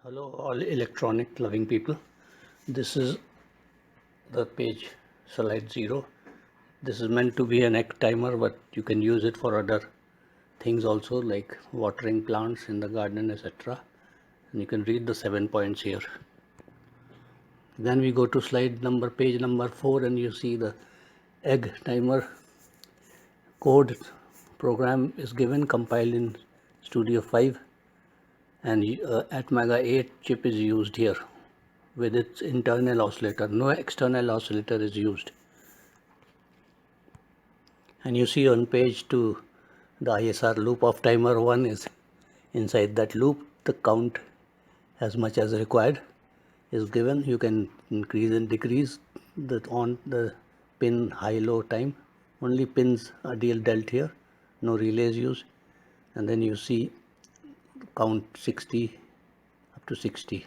Hello all electronic loving people. This is the page slide 0. This is meant to be an egg timer, but you can use it for other things also, like watering plants in the garden, etc. And you can read the 7 points here. Then we go to page number 4, and you see the egg timer code program is given, compiled in Studio 5, and AtMega8 chip is used here with its internal oscillator. No external oscillator is used. And you see on page 2 the ISR loop of timer 1 is inside that loop. The count as much as required is given. You can increase and decrease on the pin high low time. Only pins are dealt here, no relays used. And then you see count 60 up to 60.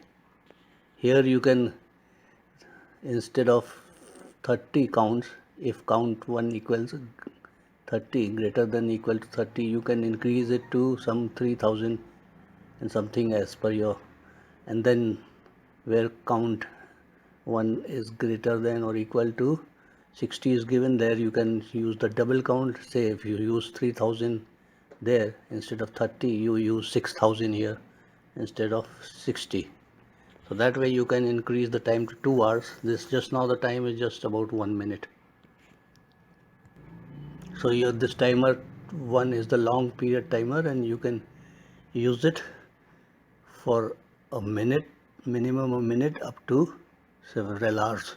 Here you can, instead of 30 counts, if count 1 equals 30, greater than equal to 30, you can increase it to some 3000 and something as per your, and then where count 1 is greater than or equal to 60 is given, there you can use the double count. Say if you use 3000 there, instead of 30 you use 6000 here instead of 60. So that way you can increase the time to 2 hours. This just now the time is just about 1 minute. So here this timer 1 is the long period timer, and you can use it for a minute, minimum a minute, up to several hours.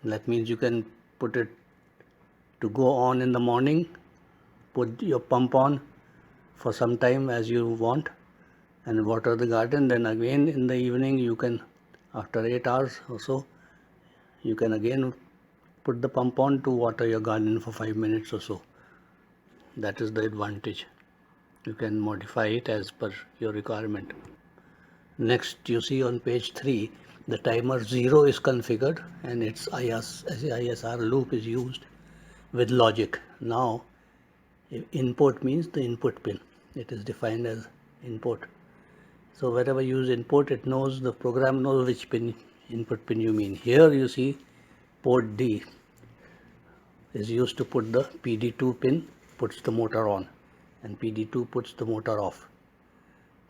That means you can put it to go on in the morning, put your pump on for some time as you want, and water the garden. Then again in the evening you can, after 8 hours or so, you can again put the pump on to water your garden for 5 minutes or so. That is the advantage. You can modify it as per your requirement. Next, you see on page 3, the timer 0 is configured and its ISR loop is used with logic. Now, input means the input pin. It is defined as input. So wherever you use input, it knows, the program knows which pin, input pin you mean. Here you see port D is used to put the PD2 pin, puts the motor on, and PD2 puts the motor off.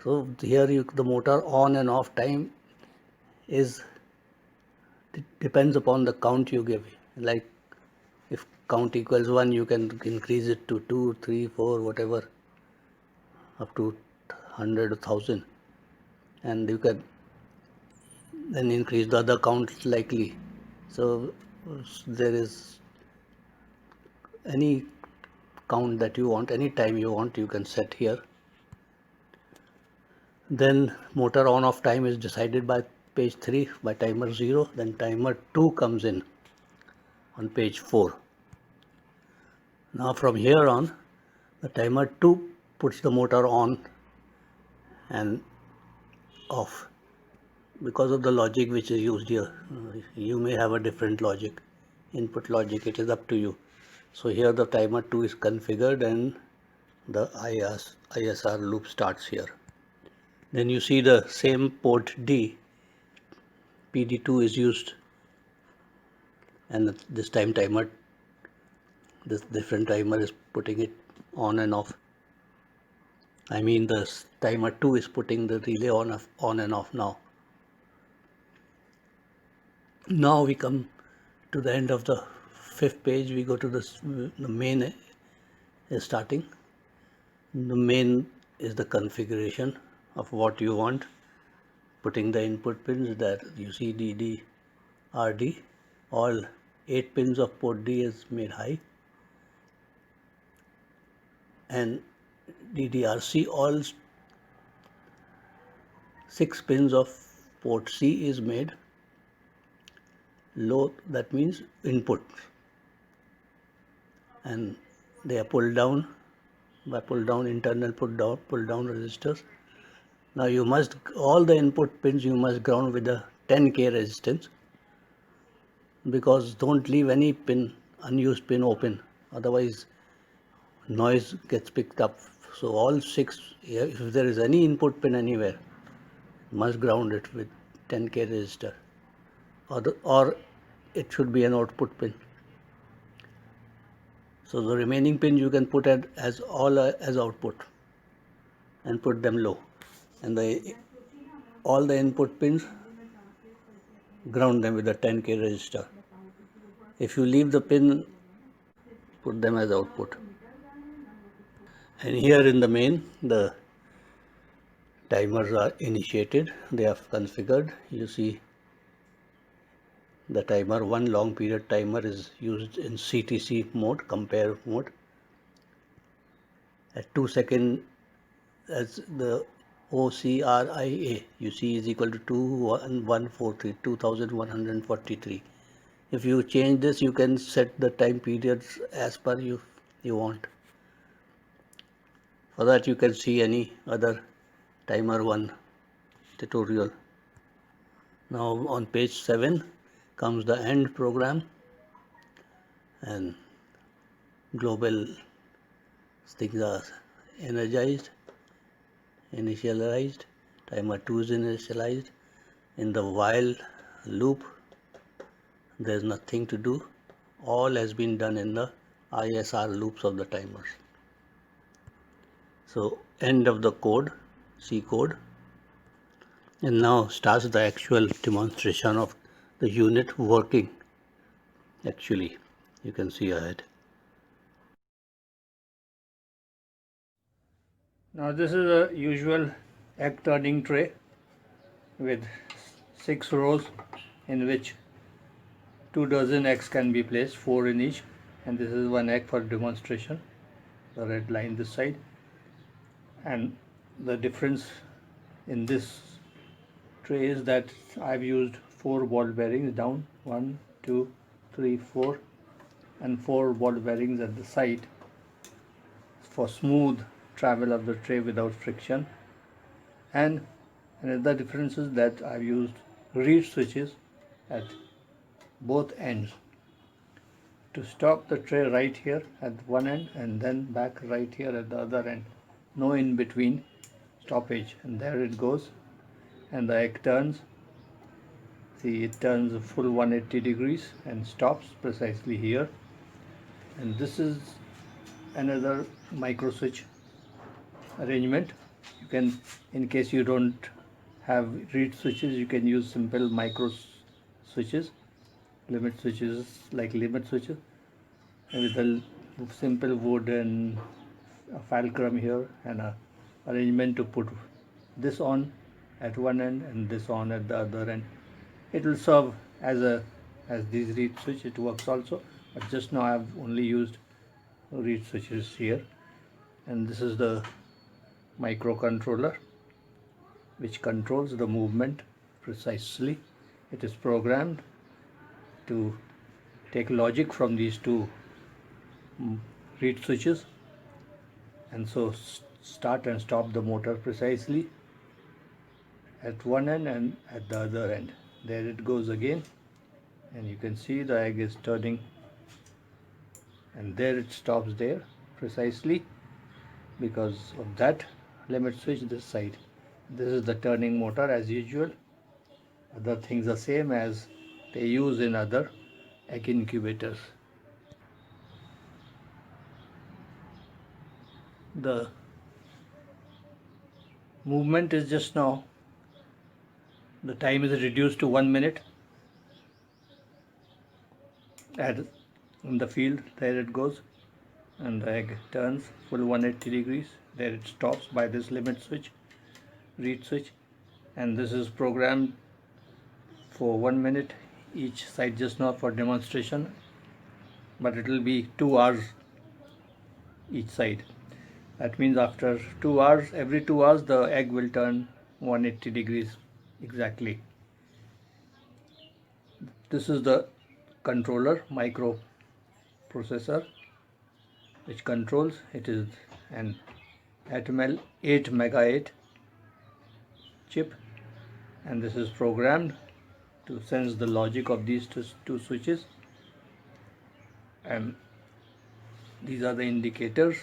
So here the motor on and off time depends upon the count you give. Like if count equals 1, you can increase it to 2, 3, 4, whatever, up to 100 or 1000, and you can then increase the other count slightly. So there is any count that you want, any time you want, you can set here. Then motor on off time is decided by page 3 by timer 0. Then timer 2 comes in on page 4. Now from here on, the timer 2 puts the motor on and off because of the logic which is used here. You may have a different logic, input logic, it is up to you. So here the timer 2 is configured and the ISR loop starts here. Then you see the same port D, PD2 is used, and this time this different timer is putting it on and off. I mean the timer 2 is putting the relay on and off now. Now we come to the end of the 5th page. We go to the main is starting. The main is the configuration of what you want, putting the input pins that you see DD, RD, all 8 pins of port D is made high, and DDRC, all 6 pins of port C is made low, that means input, and they are pulled down by internal pull down resistors. Now you must, all the input pins you must ground with a 10K resistance, because don't leave any pin, unused pin open, otherwise noise gets picked up. So all 6, if there is any input pin anywhere, must ground it with 10K resistor, or it should be an output pin. So the remaining pin you can put as output and put them low, and all the input pins ground them with a 10K resistor. If you leave the pin, put them as output. And here in the main, the timers are initiated, they are configured. You see the timer, one long period timer is used in CTC mode, compare mode. At 2 seconds, as the OCRIA, you see, is equal to 2143, 2143. If you change this, you can set the time periods as per you want. For that, you can see any other timer 1 tutorial. Now on page 7 comes the end program, and global things are energized, initialized, timer 2 is initialized. In the while loop, there is nothing to do. All has been done in the ISR loops of the timers. So end of the code, C code. And now starts the actual demonstration of the unit working. Actually, you can see ahead. Now this is a usual egg turning tray with 6 rows in which 2 dozen eggs can be placed, 4 in each, and this is one egg for demonstration, the red line this side. And the difference in this tray is that I've used 4 ball bearings down, 1, 2, 3, 4, and 4 ball bearings at the side for smooth travel of the tray without friction. And another difference is that I've used reed switches at both ends to stop the tray right here at one end and then back right here at the other end. No in between stoppage, and there it goes, and the egg turns. See, it turns a full 180 degrees and stops precisely here. And this is another micro switch arrangement. You can, in case you don't have reed switches, you can use simple micro switches, limit switches, like limit switches, with a simple wood and a fulcrum here and a arrangement to put this on at one end and this on at the other end. It will serve as these reed switch. It works also, but just now I have only used reed switches here. And this is the microcontroller which controls the movement precisely. It is programmed to take logic from these two reed switches, and so start and stop the motor precisely at one end and at the other end. There it goes again, and you can see the egg is turning, and there it stops there precisely because of that limit switch this side. This is the turning motor as usual. Other things are same as they use in other egg incubators. The movement is just now, the time is reduced to 1 minute in the field. There it goes, and the egg turns full 180 degrees. There it stops by this limit switch, reed switch, and this is programmed for 1 minute each side just now for demonstration, but it will be 2 hours each side. That means after 2 hours, every 2 hours the egg will turn 180 degrees exactly. This is the controller microprocessor which controls. It is an AtMega8 chip, and this is programmed to sense the logic of these two switches, and these are the indicators.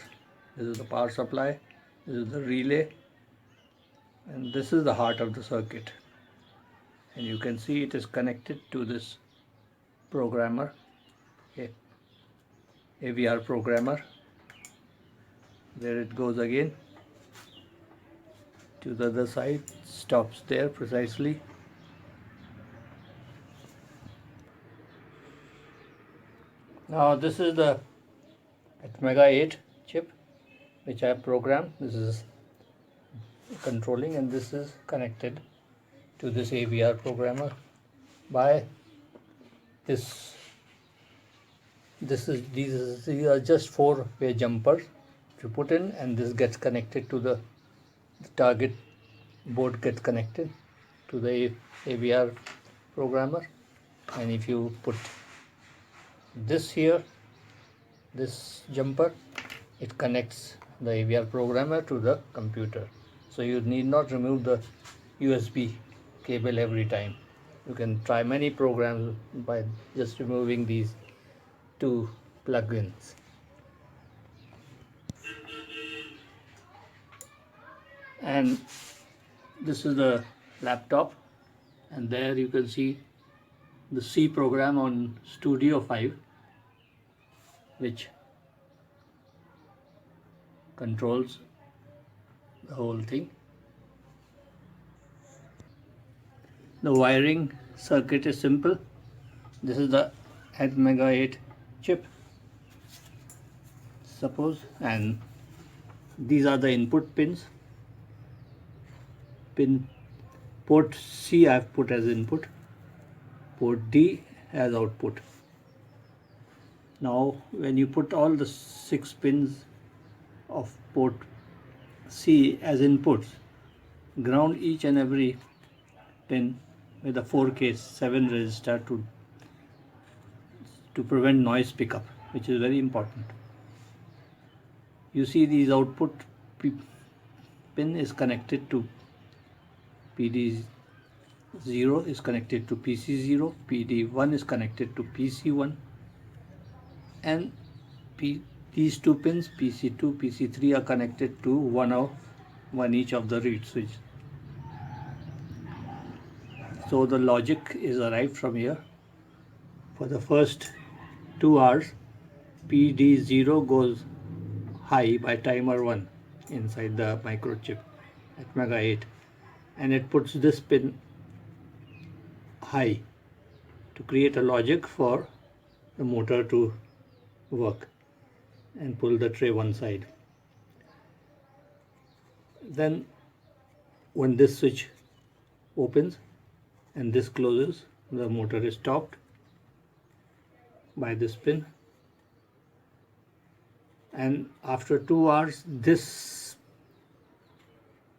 This is the power supply, this is the relay, and this is the heart of the circuit, and you can see it is connected to this programmer, AVR programmer. There it goes again to the other side, stops there precisely. Now this is the AtMega8 chip which I have programmed. This is controlling, and this is connected to this AVR programmer by this. These are just 4-way jumpers to put in, and this gets connected to the target board, gets connected to the AVR programmer. And if you put this here, this jumper, it connects the AVR programmer to the computer, so you need not remove the USB cable every time. You can try many programs by just removing these two plugins. And this is the laptop, and there you can see the C program on Studio 5, which controls the whole thing. The wiring circuit is simple. This is the AtMega8 chip, suppose, and these are the input pins. Port C I have put as input, port D as output. Now when you put all the 6 pins of port C as inputs, ground each and every pin with a 4-case 7 resistor to prevent noise pickup, which is very important. You see these output pin is connected to PD0 is connected to PC0, PD1 is connected to PC1, and these 2 pins, PC2, PC3, are connected to one each of the reed switch. So the logic is arrived from here. For the first 2 hours, PD0 goes high by timer 1 inside the microchip AtMega8, and it puts this pin high to create a logic for the motor to work and pull the tray one side. Then when this switch opens and this closes, the motor is stopped by this pin, and after 2 hours this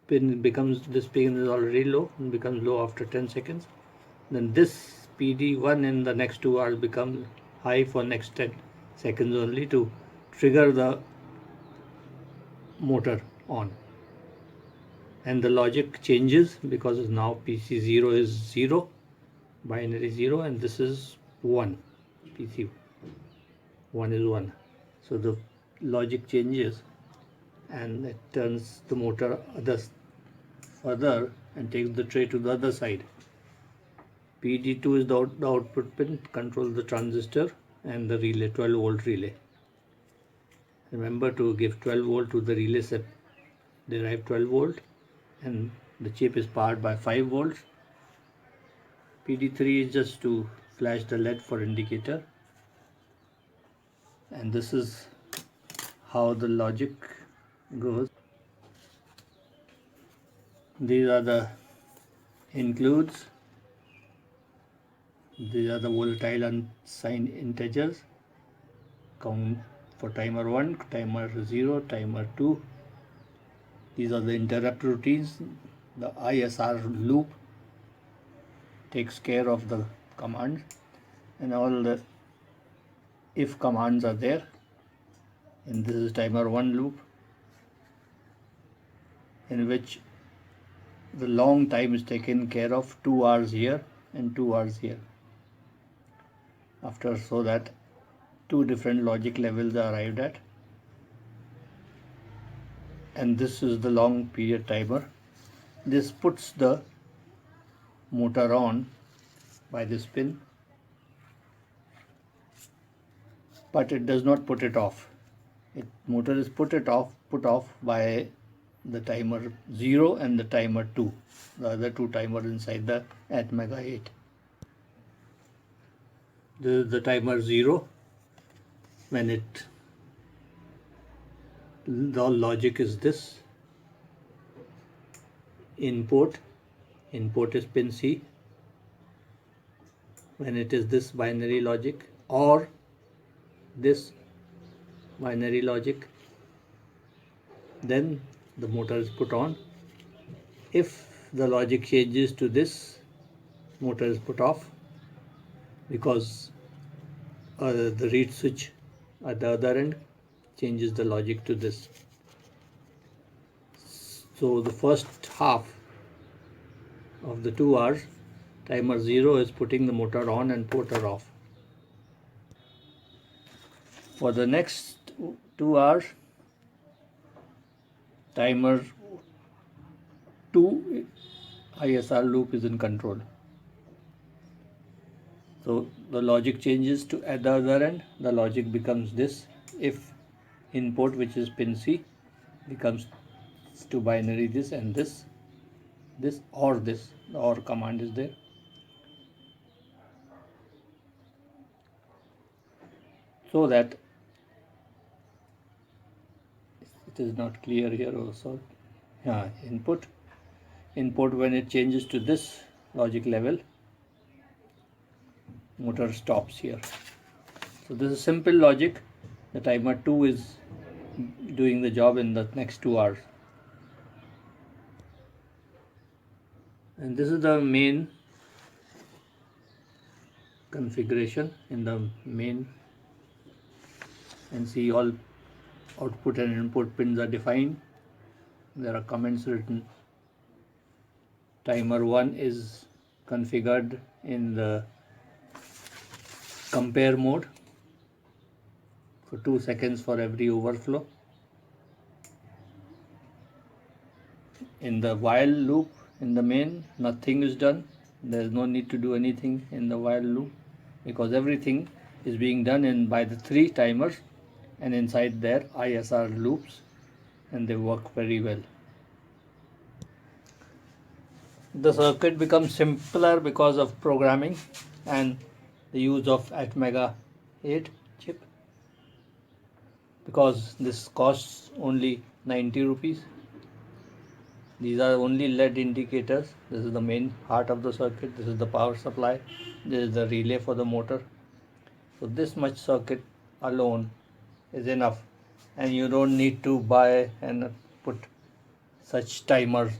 pin is already low and becomes low after 10 seconds. Then this PD1 in the next 2 hours becomes high for next 10 seconds only to trigger the motor on, and the logic changes because now PC0 is 0, binary 0, and this is 1, PC1 is 1. So the logic changes and it turns the motor further and takes the tray to the other side. PD2 is the output pin, controls the transistor and the relay, 12 volt relay. Remember to give 12 volt to the relay set, derive 12 volt, and the chip is powered by 5 volts. PD3 is just to flash the LED for indicator, and this is how the logic goes. These are the includes. These are the volatile unsigned integers. Count for timer 1, timer 0, timer 2. These are the interrupt routines. The ISR loop takes care of the commands, and all the if commands are there. And this is timer 1 loop, in which the long time is taken care of, 2 hours here and 2 hours here. After, so that 2 different logic levels are arrived at. And this is the long period timer, This puts the motor on by this pin, but it does not put it off. Motor is put off by the timer 0 and the timer 2, the other two timers inside the AtMega8. This is the timer 0. When the logic is this: input is pin C. When it is this binary logic or this binary logic, then the motor is put on. If the logic changes to this, motor is put off, because the read switch at the other end changes the logic to this. So the first half of the 2 hours, timer 0 is putting the motor on and motor off. For the next 2 hours, timer 2 ISR loop is in control. So the logic changes to at the other end. The logic becomes this: if input, which is pin C, becomes to binary this and this, or this, the OR command is there. So that it is not clear here also. Input when it changes to this logic level, motor stops here. So this is simple logic. The timer 2 is doing the job in the next 2 hours. And this is the main configuration. In the main, and see, all output and input pins are defined. There are comments written. Timer 1 is configured in the compare mode for 2 seconds for every overflow. In the while loop, in the main, nothing is done. There is no need to do anything in the while loop, because everything is being done by the 3 timers and inside their ISR loops, and they work very well. The circuit becomes simpler because of programming and the use of AtMega8 chip, because this costs only 90 rupees. These are only LED indicators. This is the main heart of the circuit. This is the power supply. This is the relay for the motor. So this much circuit alone is enough, and you don't need to buy and put such timers,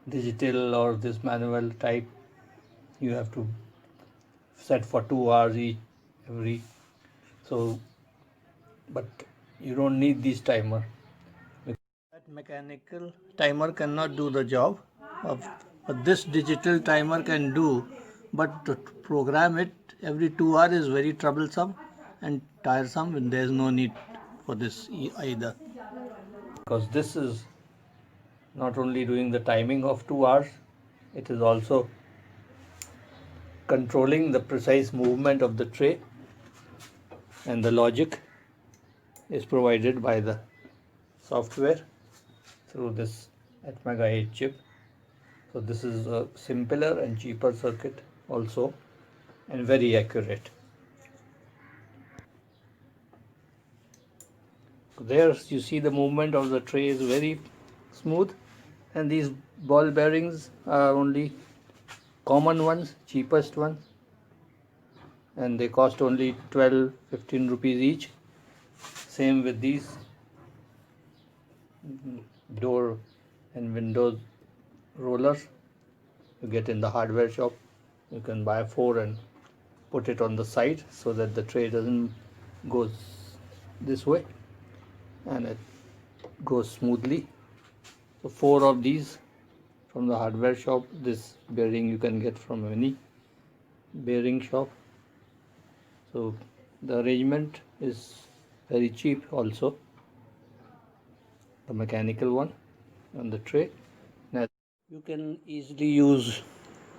digital or this manual type. You have to set for 2 hours every. So, but you don't need these timer. That mechanical timer cannot do the job of this digital timer can do, but to program it every 2 hours is very troublesome and tiresome, and there is no need for this either. Because this is not only doing the timing of 2 hours, it is also controlling the precise movement of the tray, and the logic is provided by the software through this AtMega8 chip. So this is a simpler and cheaper circuit also, and very accurate. So there you see the movement of the tray is very smooth, and these ball bearings are only common ones, cheapest ones, and they cost only 12-15 rupees each. Same with these door and windows rollers you get in the hardware shop. You can buy 4 and put it on the side so that the tray doesn't go this way and it goes smoothly. So 4 of these from the hardware shop. This bearing you can get from any bearing shop. So the arrangement is very cheap also, the mechanical one on the tray. You can easily use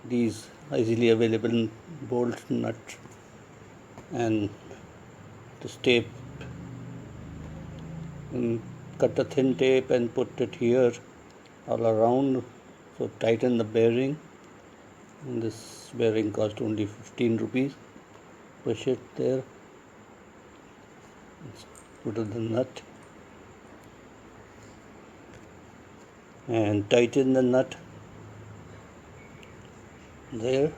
these easily available bolt nut and this tape, and cut a thin tape and put it here all around, so tighten the bearing. And this bearing cost only 15 rupees. Push it there, put the nut and tighten the nut there.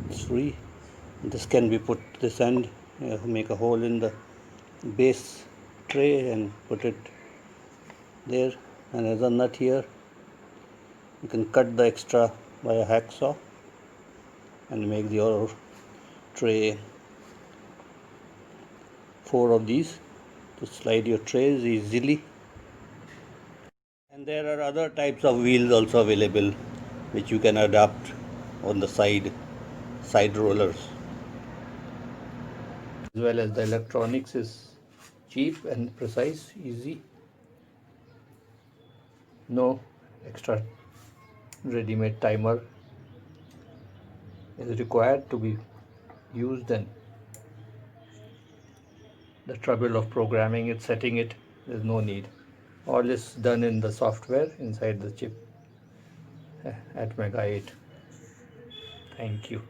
It's free. This can be put this end, make a hole in the base tray and put it there. Another nut here. You can cut the extra by a hacksaw and make your tray 4 of these to slide your trays easily. And there are other types of wheels also available which you can adapt on the side rollers. As well as the electronics is cheap and precise, easy. No extra ready-made timer is required to be used, and the trouble of programming it, setting it, there's no need. All is done in the software inside the chip at AtMega8. Thank you.